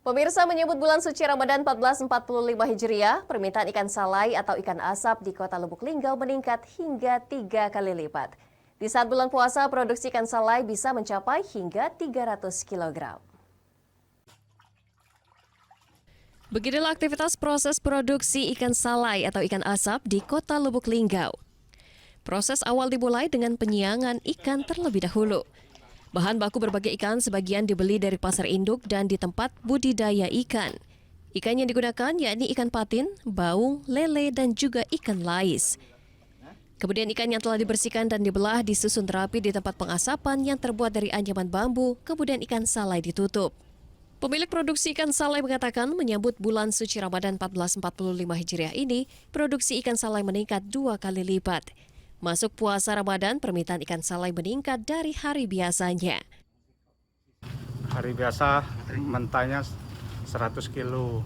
Pemirsa menyebut bulan suci Ramadan 1445 Hijriah, permintaan ikan salai atau ikan asap di kota Lubuk Linggau meningkat hingga 3 kali lipat. Di saat bulan puasa, produksi ikan salai bisa mencapai hingga 300 kg. Beginilah aktivitas proses produksi ikan salai atau ikan asap di kota Lubuk Linggau. Proses awal dimulai dengan penyiangan ikan terlebih dahulu. Bahan baku berbagai ikan sebagian dibeli dari pasar induk dan di tempat budidaya ikan. Ikan yang digunakan yakni ikan patin, baung, lele, dan juga ikan lais. Kemudian ikan yang telah dibersihkan dan dibelah disusun rapi di tempat pengasapan yang terbuat dari anyaman bambu, kemudian ikan salai ditutup. Pemilik produksi ikan salai mengatakan menyambut bulan suci Ramadan 1445 Hijriah ini, produksi ikan salai meningkat 2 kali lipat. Masuk puasa Ramadan, permintaan ikan salai meningkat dari hari biasanya. Hari biasa mentahnya 100 kilo.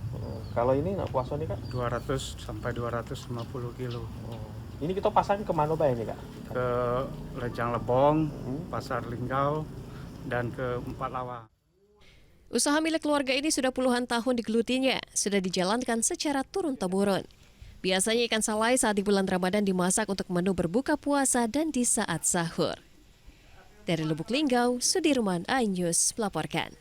Kalau ini nggak puasa nih Kak? 200 sampai 250 kilo. Ini kita pasang kemana Pak ini Kak? Ke Lejang Lebong, Pasar Linggau, dan ke Empat Lawa. Usaha milik keluarga ini sudah puluhan tahun digelutinya, sudah dijalankan secara turun-temurun. Biasanya ikan salai saat di bulan Ramadan dimasak untuk menu berbuka puasa dan di saat sahur. Dari Lubuk Linggau, Sudirman iNews melaporkan.